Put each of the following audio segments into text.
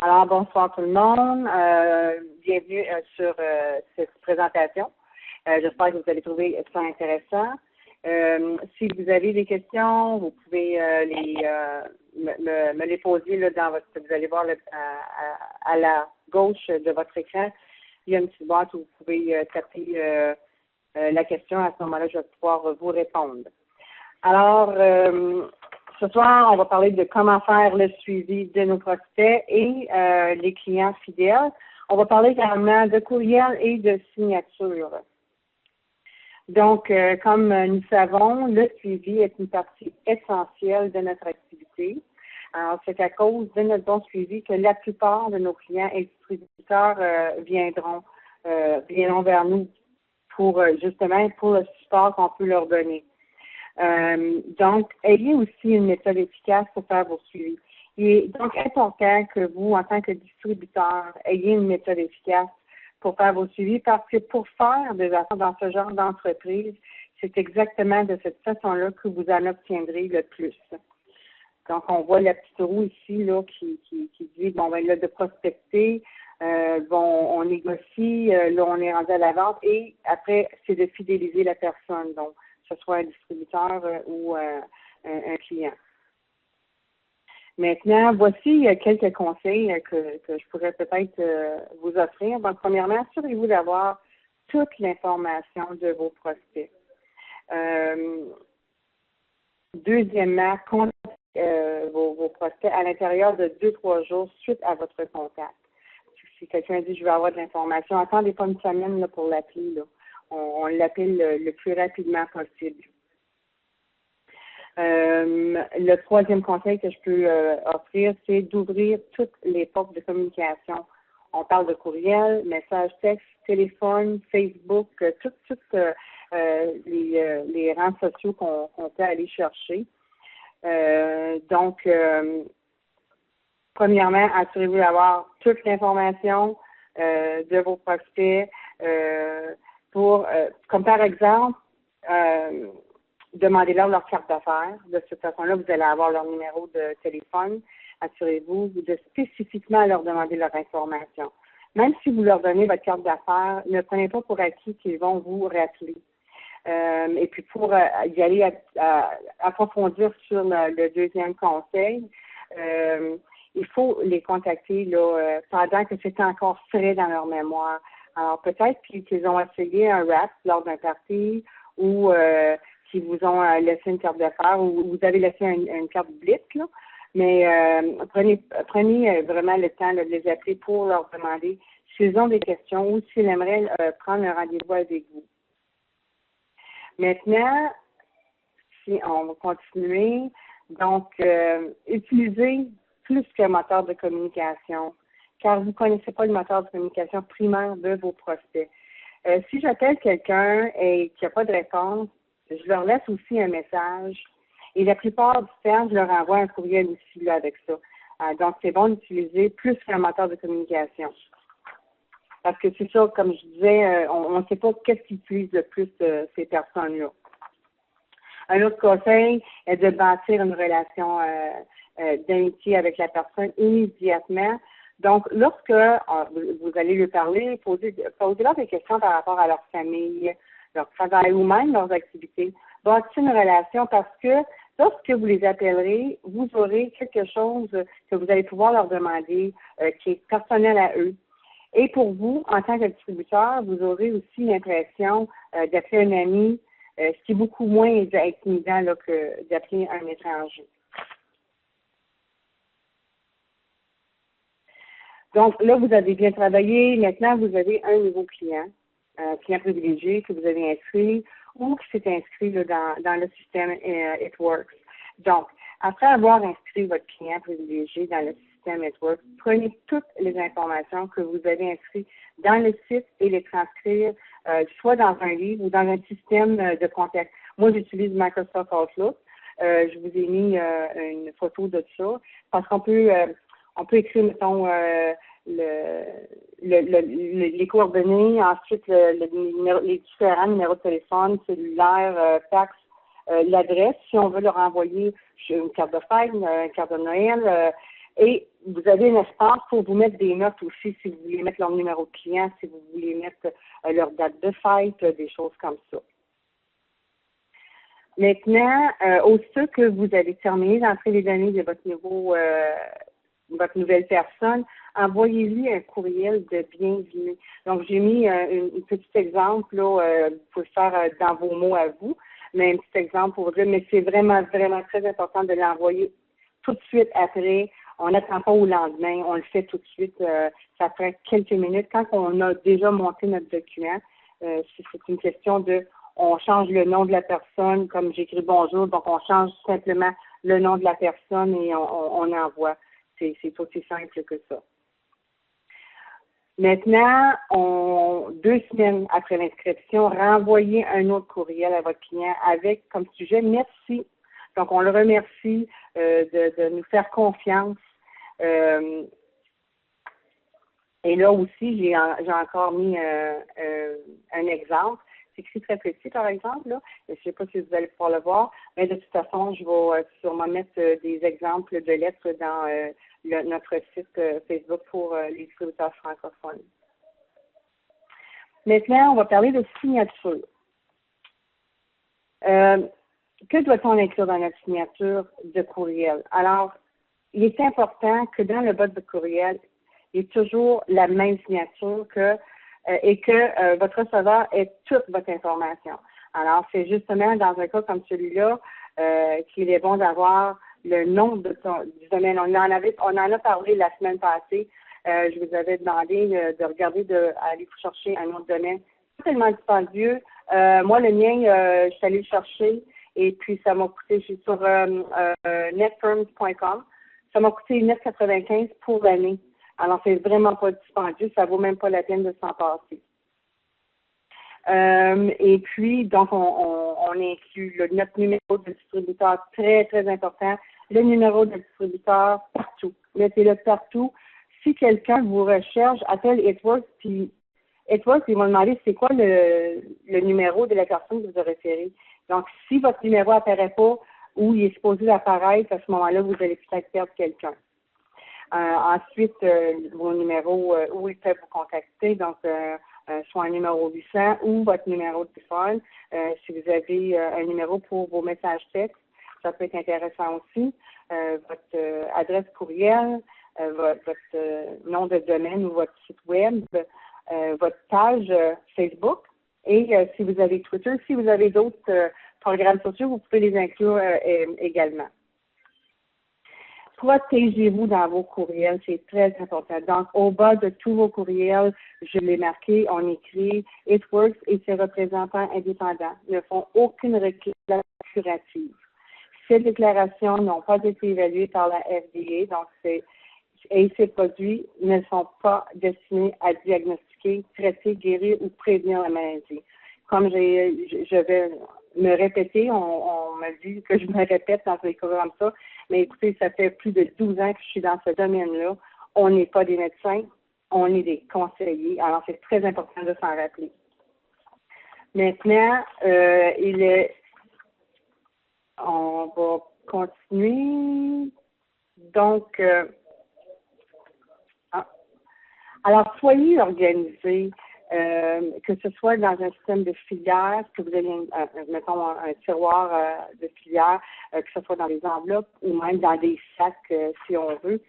Alors, bonsoir tout le monde. Bienvenue sur cette présentation. J'espère que vous allez trouver ça intéressant. Si vous avez des questions, vous pouvez me les poser là, dans votre. Vous allez voir là, à la gauche de votre écran, il y a une petite boîte où vous pouvez taper la question. À ce moment-là, je vais pouvoir vous répondre. Alors, ce soir, on va parler de comment faire le suivi de nos prospects et les clients fidèles. On va parler également de courriel et de signature. Donc, comme nous savons, le suivi est une partie essentielle de notre activité. Alors, c'est à cause de notre bon suivi que la plupart de nos clients et distributeurs viendront vers nous pour justement pour le support qu'on peut leur donner. Donc, ayez aussi une méthode efficace pour faire vos suivis. Il est donc important que vous, en tant que distributeur, ayez une méthode efficace pour faire vos suivis parce que pour faire des affaires dans ce genre d'entreprise, c'est exactement de cette façon-là que vous en obtiendrez le plus. Donc, on voit la petite roue ici là, qui dit, bon, ben là, de prospecter, on négocie, là, on est rendu à la vente et après, c'est de fidéliser la personne. Donc, que ce soit un distributeur ou un client. Maintenant, voici quelques conseils que je pourrais peut-être vous offrir. Donc, premièrement, assurez-vous d'avoir toute l'information de vos prospects. Deuxièmement, contactez vos prospects à l'intérieur de 2-3 jours suite à votre contact. Si quelqu'un dit « je veux avoir de l'information », attendez pas une semaine là, pour l'appeler, là. On l'appelle le plus rapidement possible. Le troisième conseil que je peux offrir, c'est d'ouvrir toutes les portes de communication. On parle de courriel, message texte, téléphone, Facebook, toutes les rangs sociaux qu'on peut aller chercher. Donc, premièrement, assurez-vous d'avoir toute l'information de vos prospects. Comme par exemple, demandez-leur leur carte d'affaires. De cette façon-là, vous allez avoir leur numéro de téléphone. Assurez-vous de spécifiquement leur demander leur information. Même si vous leur donnez votre carte d'affaires, ne prenez pas pour acquis qu'ils vont vous rappeler. Et puis pour y aller approfondir sur le deuxième conseil, il faut les contacter là, pendant que c'est encore frais dans leur mémoire. Alors, peut-être qu'ils ont essayé un rap lors d'un party ou qu'ils vous ont laissé une carte d'affaires ou vous avez laissé une carte blitz, là. Mais prenez vraiment le temps de les appeler pour leur demander s'ils ont des questions ou s'ils aimeraient prendre un rendez-vous avec vous. Maintenant, si on va continuer, donc, utilisez plus qu'un moteur de communication, car vous ne connaissez pas le moteur de communication primaire de vos prospects. Si j'appelle quelqu'un et qu'il n'y a pas de réponse, je leur laisse aussi un message. Et la plupart du temps, je leur envoie un courriel aussi là, avec ça. Donc, c'est bon d'utiliser plus qu'un moteur de communication. Parce que c'est ça, comme je disais, on ne sait pas qu'est-ce qu'ils utilisent le plus ces personnes-là. Un autre conseil est de bâtir une relation d'amitié avec la personne immédiatement. Donc, lorsque vous allez lui parler, posez-leur des questions par rapport à leur famille, leur travail ou même leurs activités. Bâtissez une relation parce que lorsque vous les appellerez, vous aurez quelque chose que vous allez pouvoir leur demander qui est personnel à eux. Et pour vous, en tant que distributeur, vous aurez aussi l'impression d'appeler un ami, ce qui est beaucoup moins intimidant là, que d'appeler un étranger. Donc là, vous avez bien travaillé. Maintenant, vous avez un nouveau client, client privilégié que vous avez inscrit ou qui s'est inscrit là, dans le système It Works. Donc, après avoir inscrit votre client privilégié dans le système It Works, prenez toutes les informations que vous avez inscrites dans le site et les transcrire soit dans un livre ou dans un système de contact. Moi, j'utilise Microsoft Outlook. Je vous ai mis une photo de ça parce qu'on peut écrire, mettons, les coordonnées, ensuite les différents numéros de téléphone, cellulaire, fax, l'adresse, si on veut leur envoyer une carte de fête, une carte de Noël, et vous avez un espace pour vous mettre des notes aussi, si vous voulez mettre leur numéro de client, si vous voulez mettre leur date de fête, des choses comme ça. Maintenant, aussitôt que vous avez terminé d'entrer les données de votre nouvelle personne, envoyez-lui un courriel de bienvenue. Donc, j'ai mis un petit exemple, là, vous pouvez faire dans vos mots à vous, mais un petit exemple pour vous dire, mais c'est vraiment, vraiment très important de l'envoyer tout de suite après. On n'attend pas au lendemain, on le fait tout de suite. Ça prend quelques minutes. Quand on a déjà monté notre document, c'est une question de, on change le nom de la personne, comme j'écris bonjour, donc on change simplement le nom de la personne et on envoie. C'est aussi simple que ça. Maintenant, 2 semaines après l'inscription, renvoyez un autre courriel à votre client avec comme sujet « Merci ». Donc, on le remercie de nous faire confiance. Et là aussi, j'ai encore mis un exemple. C'est écrit très petit, par exemple, là. Je ne sais pas si vous allez pouvoir le voir, mais de toute façon, je vais sûrement mettre des exemples de lettres dans notre site Facebook pour les distributeurs francophones. Maintenant, on va parler de signature. Que doit-on inclure dans notre signature de courriel? Alors, il est important que dans le bas de courriel, il y ait toujours la même signature et que votre receveur ait toute votre information. Alors, c'est justement dans un cas comme celui-là qu'il est bon d'avoir le nom du domaine. On en a parlé la semaine passée. Je vous avais demandé de regarder, d'aller chercher un autre domaine. C'est tellement dispendieux. Moi, le mien, je suis allée le chercher et puis ça m'a coûté, je suis sur netfirms.com, ça m'a coûté 9,95 pour l'année. Alors, c'est vraiment pas dispendieux, ça vaut même pas la peine de s'en passer. Et puis, donc, on inclut notre numéro de distributeur, très, très important, le numéro de distributeur partout. Mettez-le partout. Si quelqu'un vous recherche, appelle Itworks, puis Itworks, ils vont demander c'est quoi le numéro de la personne que vous avez référée. Donc, si votre numéro n'apparaît pas ou il est supposé apparaître, à ce moment-là, vous allez peut-être perdre quelqu'un. Ensuite, vos numéros où ils peuvent vous contacter, donc soit un numéro 800 ou votre numéro de téléphone. Si vous avez un numéro pour vos messages textes, ça peut être intéressant aussi. Votre adresse courriel, votre nom de domaine ou votre site web, votre page Facebook. Et si vous avez Twitter, si vous avez d'autres programmes sociaux, vous pouvez les inclure également. Protégez-vous dans vos courriels, c'est très important. Donc, au bas de tous vos courriels, je l'ai marqué, on écrit « Itworks et ses représentants indépendants ne font aucune réclamation curative. Ces déclarations n'ont pas été évaluées par la FDA, donc et ces produits ne sont pas destinés à diagnostiquer, traiter, guérir ou prévenir la maladie. » Comme je vais me répéter, on m'a dit que je me répète dans les cas comme ça, mais écoutez, ça fait plus de 12 ans que je suis dans ce domaine-là. On n'est pas des médecins, on est des conseillers. Alors, c'est très important de s'en rappeler. Maintenant, on va continuer. Donc, alors, soyez organisés. Que ce soit dans un système de filière, que vous ayez, mettons, un tiroir de filière, que ce soit dans des enveloppes ou même dans des sacs, si on veut.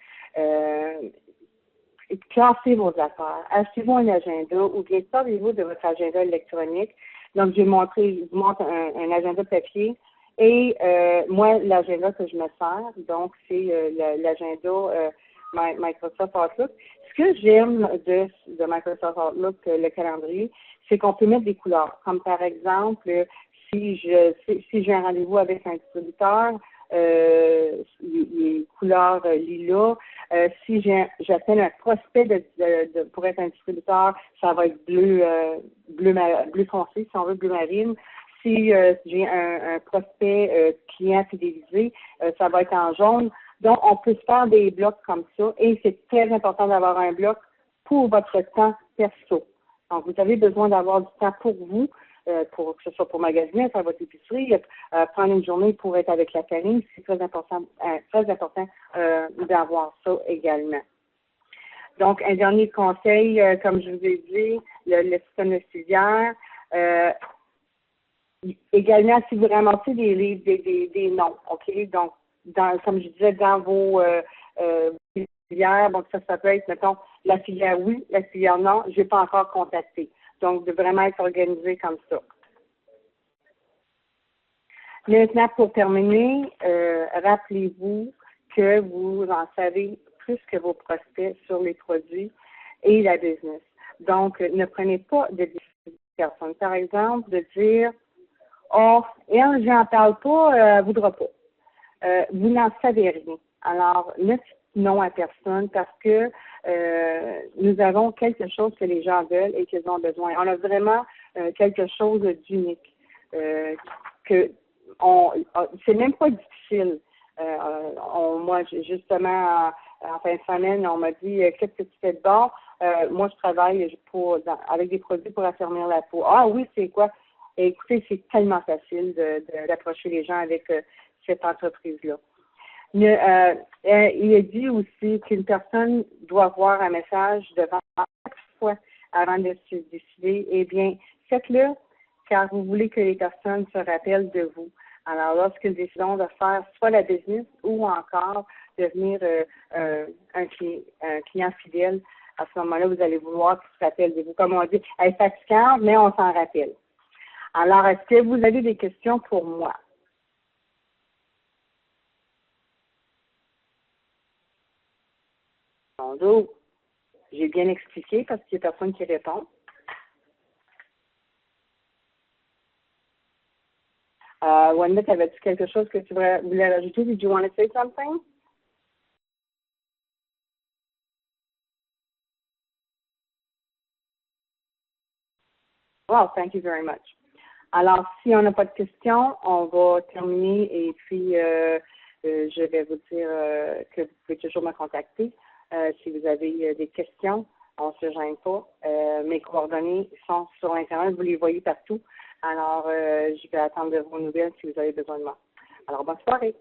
Classez vos affaires. Achetez-vous un agenda ou bien servez-vous de votre agenda électronique. Donc, je vous montre un agenda papier et moi, l'agenda que je me sers, donc, c'est l'agenda Microsoft Outlook. Ce que j'aime de Microsoft Outlook, le calendrier, c'est qu'on peut mettre des couleurs. Comme par exemple, si j'ai un rendez-vous avec un distributeur, les couleurs lilas. Si j'appelle un prospect pour être un distributeur, ça va être bleu foncé, si on veut, bleu marine. Si j'ai un prospect client fidélisé, ça va être en jaune. Donc, on peut se faire des blocs comme ça et c'est très important d'avoir un bloc pour votre temps perso. Donc, vous avez besoin d'avoir du temps pour vous. pour que ce soit pour magasiner, faire votre épicerie, prendre une journée pour être avec la famille, c'est très important d'avoir ça également. Donc, un dernier conseil, comme je vous ai dit, le système de civière. Également, si vous ramassez des livres, des noms, OK? Donc, comme je disais, dans vos filières, donc ça peut être, mettons, la filière oui, la filière non, je n'ai pas encore contacté. Donc, de vraiment être organisé comme ça. Maintenant, pour terminer, rappelez-vous que vous en savez plus que vos prospects sur les produits et la business. Donc, ne prenez pas de décision personne. Par exemple, de dire « Oh, elle, j'en parle pas, elle ne voudra pas. Vous n'en savez rien. Alors, ne dites non à personne parce que nous avons quelque chose que les gens veulent et qu'ils ont besoin. On a vraiment quelque chose d'unique c'est même pas difficile. Moi, justement, en fin de semaine, on m'a dit qu'est-ce que tu fais de bon? Moi, je travaille avec des produits pour affermir la peau. Ah oui, c'est quoi? Et écoutez, c'est tellement facile d'approcher les gens avec cette entreprise-là. Il a dit aussi qu'une personne doit voir un message devant chaque fois avant de se décider. Eh bien, faites-le car vous voulez que les personnes se rappellent de vous. Alors, lorsqu'ils décident de faire soit la business ou encore devenir un client fidèle, à ce moment-là, vous allez vouloir qu'ils se rappellent de vous. Comme on dit, elle est fatigante, mais on s'en rappelle. Alors, est-ce que vous avez des questions pour moi? Donc, j'ai bien expliqué parce qu'il n'y a personne qui répond. Wanda, avais-tu quelque chose que tu voulais rajouter? Did you want to say something? Well, thank you very much. Alors, si on n'a pas de questions, on va terminer et puis je vais vous dire que vous pouvez toujours me contacter. Si vous avez des questions, on ne se gêne pas. Mes coordonnées sont sur Internet, vous les voyez partout. Alors, je vais attendre de vos nouvelles si vous avez besoin de moi. Alors, bonne soirée.